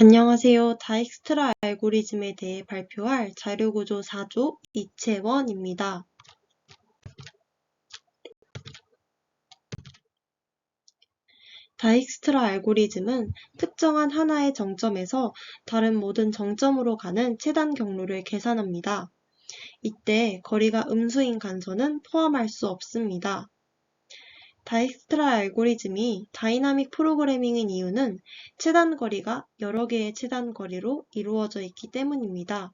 안녕하세요. 다익스트라 알고리즘에 대해 발표할 자료구조 4조 이채원입니다. 다익스트라 알고리즘은 특정한 하나의 정점에서 다른 모든 정점으로 가는 최단 경로를 계산합니다. 이때 거리가 음수인 간선은 포함할 수 없습니다. 다익스트라 알고리즘이 다이나믹 프로그래밍인 이유는 최단 거리가 여러 개의 최단 거리로 이루어져 있기 때문입니다.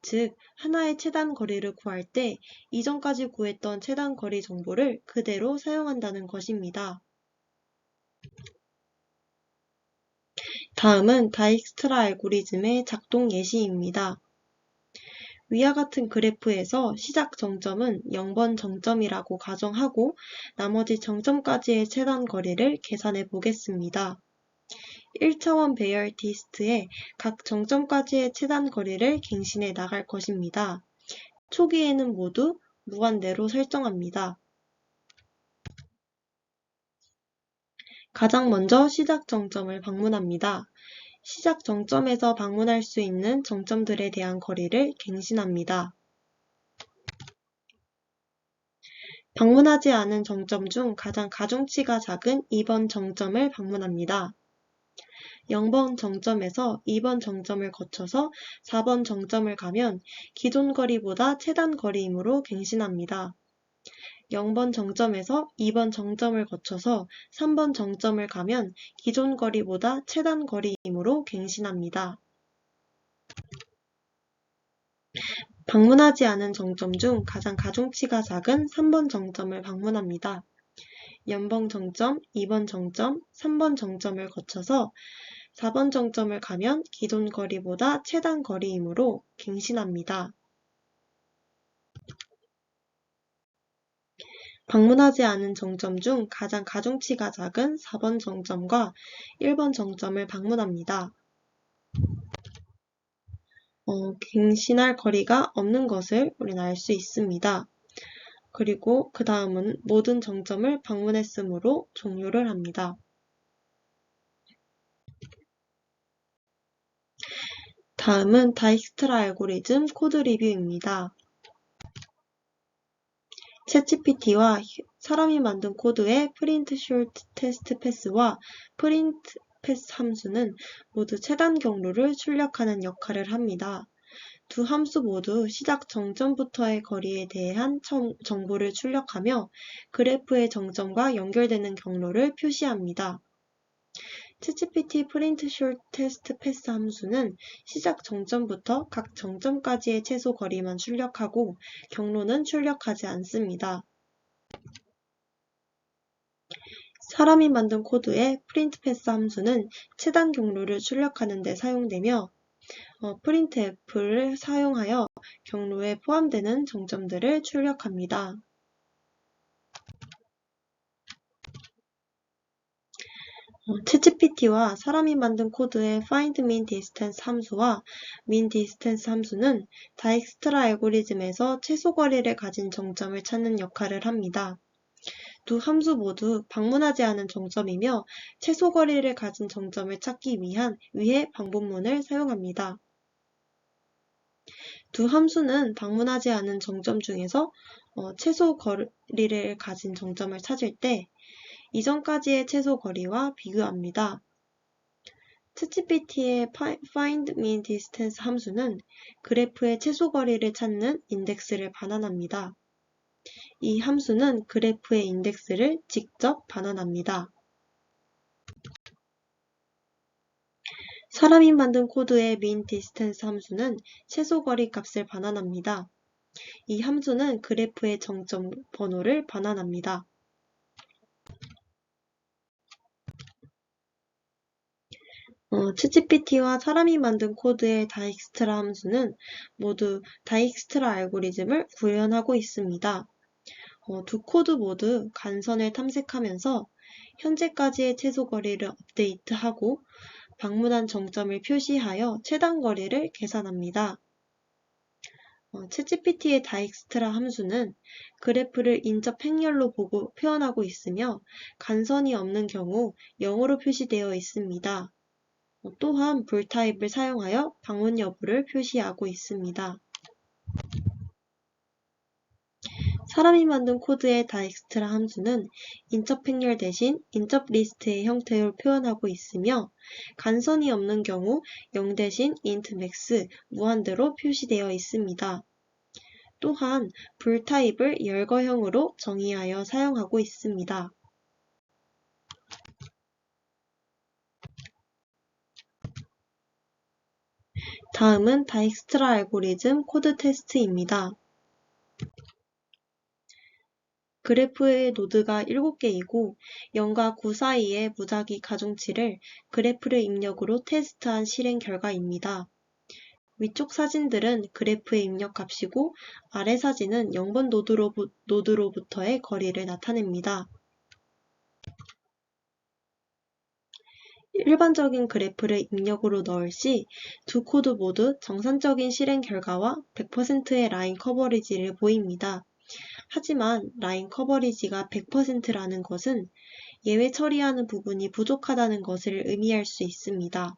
즉, 하나의 최단 거리를 구할 때 이전까지 구했던 최단 거리 정보를 그대로 사용한다는 것입니다. 다음은 다익스트라 알고리즘의 작동 예시입니다. 위와 같은 그래프에서 시작 정점은 0번 정점이라고 가정하고 나머지 정점까지의 최단 거리를 계산해 보겠습니다. 1차원 배열 디스트에 각 정점까지의 최단 거리를 갱신해 나갈 것입니다. 초기에는 모두 무한대로 설정합니다. 가장 먼저 시작 정점을 방문합니다. 시작 정점에서 방문할 수 있는 정점들에 대한 거리를 갱신합니다. 방문하지 않은 정점 중 가장 가중치가 작은 2번 정점을 방문합니다. 0번 정점에서 2번 정점을 거쳐서 4번 정점을 가면 기존 거리보다 최단 거리이므로 갱신합니다. 0번 정점에서 2번 정점을 거쳐서 3번 정점을 가면 기존 거리보다 최단 거리이므로 갱신합니다. 방문하지 않은 정점 중 가장 가중치가 작은 3번 정점을 방문합니다. 0번 정점, 2번 정점, 3번 정점을 거쳐서 4번 정점을 가면 기존 거리보다 최단 거리이므로 갱신합니다. 방문하지 않은 정점 중 가장 가중치가 작은 4번 정점과 1번 정점을 방문합니다. 갱신할 거리가 없는 것을 우리는 알 수 있습니다. 그리고 그 다음은 모든 정점을 방문했으므로 종료를 합니다. 다음은 다익스트라 알고리즘 코드 리뷰입니다. 챗GPT와 사람이 만든 코드의 프린트 숏 테스트 패스와 프린트 패스 함수는 모두 최단 경로를 출력하는 역할을 합니다. 두 함수 모두 시작 정점부터의 거리에 대한 정보를 출력하며 그래프의 정점과 연결되는 경로를 표시합니다. 챗GPT 프린트 숏 테스트 패스 함수는 시작 정점부터 각 정점까지의 최소 거리만 출력하고 경로는 출력하지 않습니다. 사람이 만든 코드의 프린트 패스 함수는 최단 경로를 출력하는 데 사용되며 printf를 사용하여 경로에 포함되는 정점들을 출력합니다. 챗GPT와 사람이 만든 코드의 find min distance 함수와 min distance 함수는 다익스트라 알고리즘에서 최소 거리를 가진 정점을 찾는 역할을 합니다. 두 함수 모두 방문하지 않은 정점이며 최소 거리를 가진 정점을 찾기 위해 방법문을 사용합니다. 두 함수는 방문하지 않은 정점 중에서 최소 거리를 가진 정점을 찾을 때 이전까지의 최소 거리와 비교합니다. 챗GPT의 find min distance 함수는 그래프의 최소 거리를 찾는 인덱스를 반환합니다. 이 함수는 그래프의 인덱스를 직접 반환합니다. 사람이 만든 코드의 min distance 함수는 최소 거리 값을 반환합니다. 이 함수는 그래프의 정점 번호를 반환합니다. 챗GPT와 사람이 만든 코드의 다익스트라 함수는 모두 다익스트라 알고리즘을 구현하고 있습니다. 두 코드 모두 간선을 탐색하면서 현재까지의 최소 거리를 업데이트하고 방문한 정점을 표시하여 최단 거리를 계산합니다. 챗GPT의 다익스트라 함수는 그래프를 인접 행렬로 보고 표현하고 있으며 간선이 없는 경우 0으로 표시되어 있습니다. 또한 불 타입을 사용하여 방문 여부를 표시하고 있습니다. 사람이 만든 코드의 다익스트라 함수는 인접 행렬 대신 인접 리스트의 형태로 표현하고 있으며 간선이 없는 경우 0 대신 int max 무한대로 표시되어 있습니다. 또한 불 타입을 열거형으로 정의하여 사용하고 있습니다. 다음은 다익스트라 알고리즘 코드 테스트입니다. 그래프의 노드가 7개이고 0과 9 사이의 무작위 가중치를 그래프를 입력으로 테스트한 실행 결과입니다. 위쪽 사진들은 그래프의 입력 값이고 아래 사진은 0번 노드로부터의 거리를 나타냅니다. 일반적인 그래프를 입력으로 넣을 시 두 코드 모두 정상적인 실행 결과와 100%의 라인 커버리지를 보입니다. 하지만 라인 커버리지가 100%라는 것은 예외 처리하는 부분이 부족하다는 것을 의미할 수 있습니다.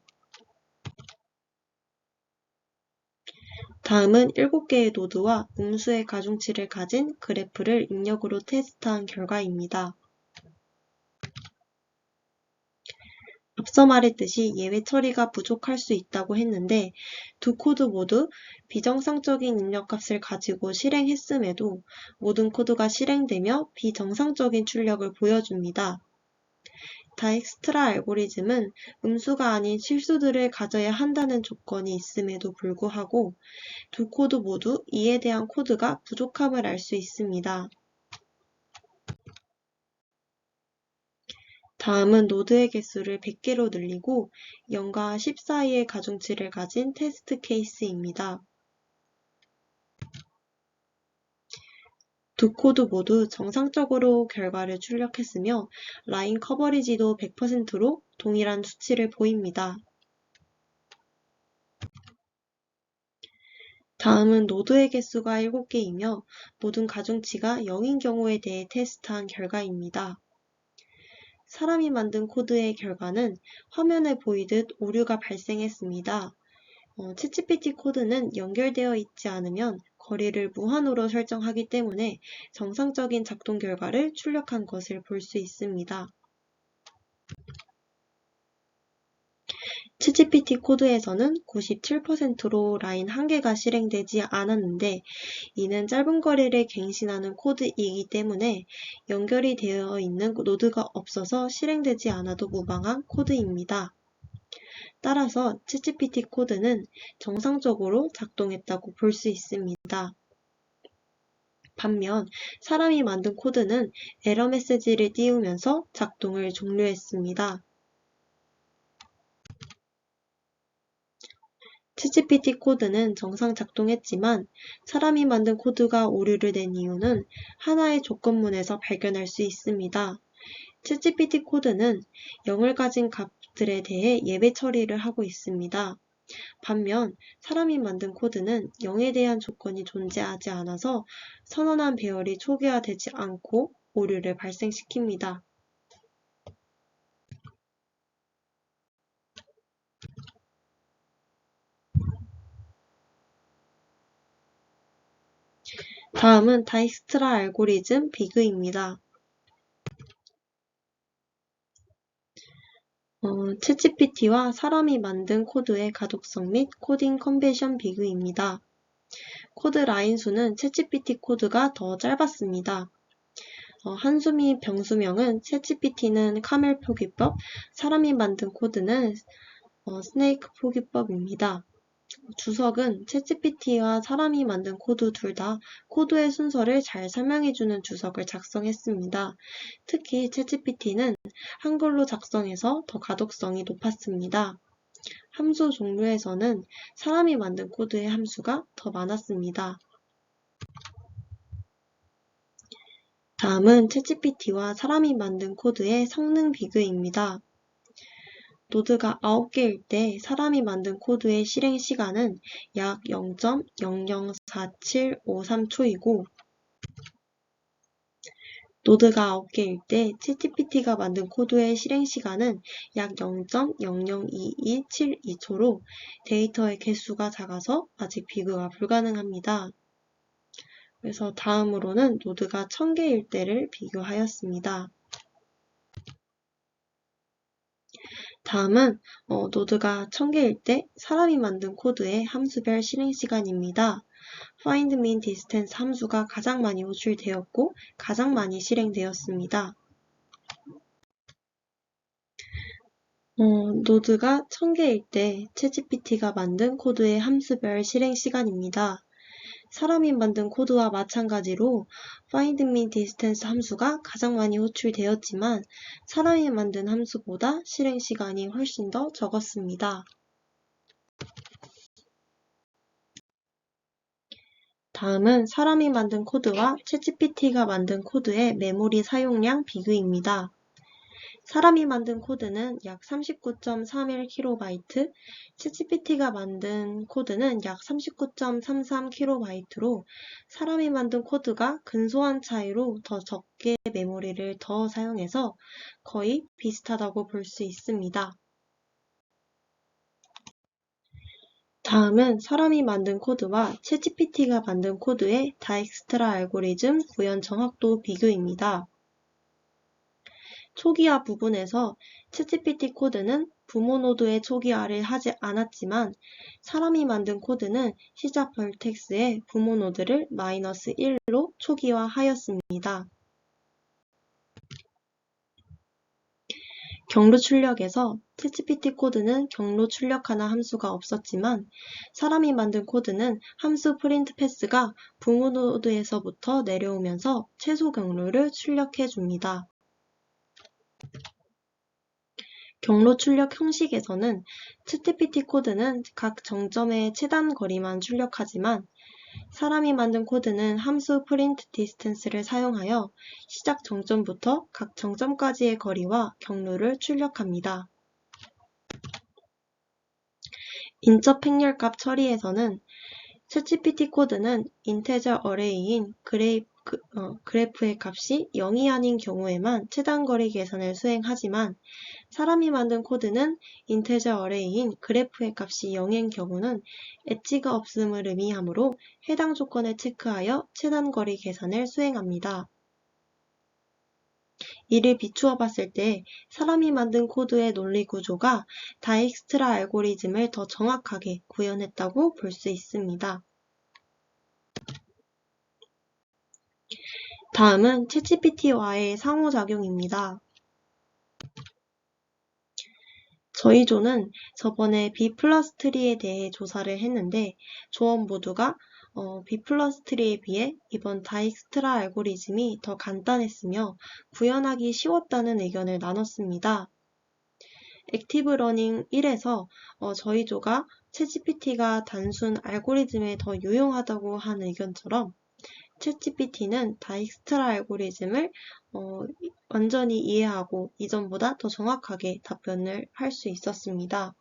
다음은 7개의 노드와 음수의 가중치를 가진 그래프를 입력으로 테스트한 결과입니다. 앞서 말했듯이 예외 처리가 부족할 수 있다고 했는데 두 코드 모두 비정상적인 입력값을 가지고 실행했음에도 모든 코드가 실행되며 비정상적인 출력을 보여줍니다. 다익스트라 알고리즘은 음수가 아닌 실수들을 가져야 한다는 조건이 있음에도 불구하고 두 코드 모두 이에 대한 코드가 부족함을 알 수 있습니다. 다음은 노드의 개수를 100개로 늘리고 0과 10 사이의 가중치를 가진 테스트 케이스입니다. 두 코드 모두 정상적으로 결과를 출력했으며 라인 커버리지도 100%로 동일한 수치를 보입니다. 다음은 노드의 개수가 7개이며 모든 가중치가 0인 경우에 대해 테스트한 결과입니다. 사람이 만든 코드의 결과는 화면에 보이듯 오류가 발생했습니다. 챗GPT 코드는 연결되어 있지 않으면 거리를 무한으로 설정하기 때문에 정상적인 작동 결과를 출력한 것을 볼 수 있습니다. 챗GPT 코드에서는 97%로 라인 1개가 실행되지 않았는데 이는 짧은 거리를 갱신하는 코드이기 때문에 연결이 되어 있는 노드가 없어서 실행되지 않아도 무방한 코드입니다. 따라서 챗GPT 코드는 정상적으로 작동했다고 볼 수 있습니다. 반면 사람이 만든 코드는 에러 메시지를 띄우면서 작동을 종료했습니다. 챗GPT 코드는 정상 작동했지만 사람이 만든 코드가 오류를 낸 이유는 하나의 조건문에서 발견할 수 있습니다. 챗GPT 코드는 0을 가진 값들에 대해 예외 처리를 하고 있습니다. 반면 사람이 만든 코드는 0에 대한 조건이 존재하지 않아서 선언한 배열이 초기화되지 않고 오류를 발생시킵니다. 다음은 다익스트라 알고리즘 비교입니다. 챗GPT와 사람이 만든 코드의 가독성 및 코딩 컨버션 비교입니다. 코드 라인 수는 챗GPT 코드가 더 짧았습니다. 한수 및 병수명은 챗GPT는 카멜 표기법, 사람이 만든 코드는 스네이크 표기법입니다. 주석은 챗GPT와 사람이 만든 코드 둘 다 코드의 순서를 잘 설명해주는 주석을 작성했습니다. 특히 챗GPT는 한글로 작성해서 더 가독성이 높았습니다. 함수 종류에서는 사람이 만든 코드의 함수가 더 많았습니다. 다음은 챗GPT와 사람이 만든 코드의 성능 비교입니다. 노드가 9개일 때 사람이 만든 코드의 실행 시간은 약 0.004753초이고 노드가 9개일 때 챗GPT가 만든 코드의 실행 시간은 약 0.002272초로 데이터의 개수가 작아서 아직 비교가 불가능합니다. 그래서 다음으로는 노드가 1000개일 때를 비교하였습니다. 다음은 노드가 1000개일 때 사람이 만든 코드의 함수별 실행 시간입니다. find min distance 함수가 가장 많이 호출되었고 가장 많이 실행되었습니다. 노드가 1000개일 때 챗GPT가 만든 코드의 함수별 실행 시간입니다. 사람이 만든 코드와 마찬가지로 find min distance 함수가 가장 많이 호출되었지만 사람이 만든 함수보다 실행 시간이 훨씬 더 적었습니다. 다음은 사람이 만든 코드와 챗GPT가 만든 코드의 메모리 사용량 비교입니다. 사람이 만든 코드는 약 39.31KB, 챗GPT가 만든 코드는 약 39.33KB로 사람이 만든 코드가 근소한 차이로 더 적게 메모리를 더 사용해서 거의 비슷하다고 볼 수 있습니다. 다음은 사람이 만든 코드와 챗GPT가 만든 코드의 다익스트라 알고리즘 구현 정확도 비교입니다. 초기화 부분에서 챗GPT 코드는 부모 노드의 초기화를 하지 않았지만 사람이 만든 코드는 시작 벌텍스의 부모 노드를 -1로 초기화하였습니다. 경로 출력에서 챗GPT 코드는 경로 출력하는 함수가 없었지만 사람이 만든 코드는 함수 프린트 패스가 부모 노드에서부터 내려오면서 최소 경로를 출력해 줍니다. 경로 출력 형식에서는 챗GPT 코드는 각 정점의 최단 거리만 출력하지만 사람이 만든 코드는 함수 print distance를 사용하여 시작 정점부터 각 정점까지의 거리와 경로를 출력합니다. 인적 행렬값 처리에서는 챗GPT 코드는 인테저 어레이인 그래프의 값이 0이 아닌 경우에만 최단거리 계산을 수행하지만 사람이 만든 코드는 인테저 어레이인 그래프의 값이 0인 경우는 엣지가 없음을 의미하므로 해당 조건을 체크하여 최단거리 계산을 수행합니다. 이를 비추어 봤을 때 사람이 만든 코드의 논리 구조가 다익스트라 알고리즘을 더 정확하게 구현했다고 볼 수 있습니다. 다음은 챗GPT와의 상호작용입니다. 저희 조는 저번에 B+트리에 대해 조사를 했는데 조원 모두가 B+트리에 비해 이번 다익스트라 알고리즘이 더 간단했으며 구현하기 쉬웠다는 의견을 나눴습니다. 액티브 러닝 1에서 저희 조가 챗GPT가 단순 알고리즘에 더 유용하다고 한 의견처럼 챗GPT는 다익스트라 알고리즘을 완전히 이해하고 이전보다 더 정확하게 답변을 할 수 있었습니다.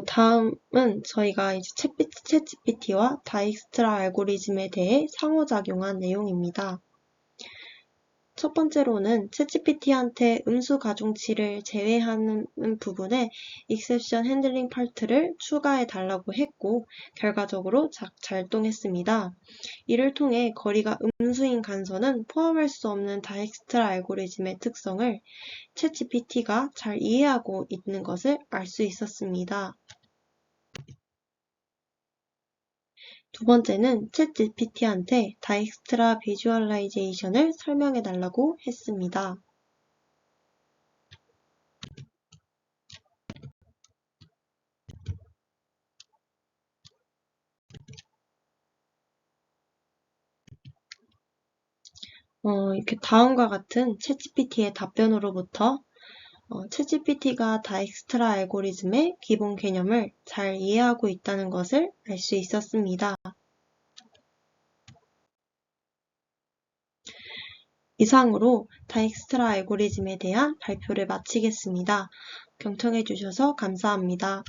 다음은 저희가 이제 챗GPT와 다익스트라 알고리즘에 대해 상호작용한 내용입니다. 첫 번째로는 챗GPT한테 음수 가중치를 제외하는 부분에 exception handling part를 추가해 달라고 했고 결과적으로 작동했습니다. 이를 통해 거리가 음수인 간선은 포함할 수 없는 다익스트라 알고리즘의 특성을 챗GPT가 잘 이해하고 있는 것을 알 수 있었습니다. 두 번째는 챗GPT한테 다익스트라 비주얼라이제이션을 설명해 달라고 했습니다. 이렇게 다음과 같은 챗GPT의 답변으로부터 챗GPT가 다익스트라 알고리즘의 기본 개념을 잘 이해하고 있다는 것을 알 수 있었습니다. 이상으로 다익스트라 알고리즘에 대한 발표를 마치겠습니다. 경청해 주셔서 감사합니다.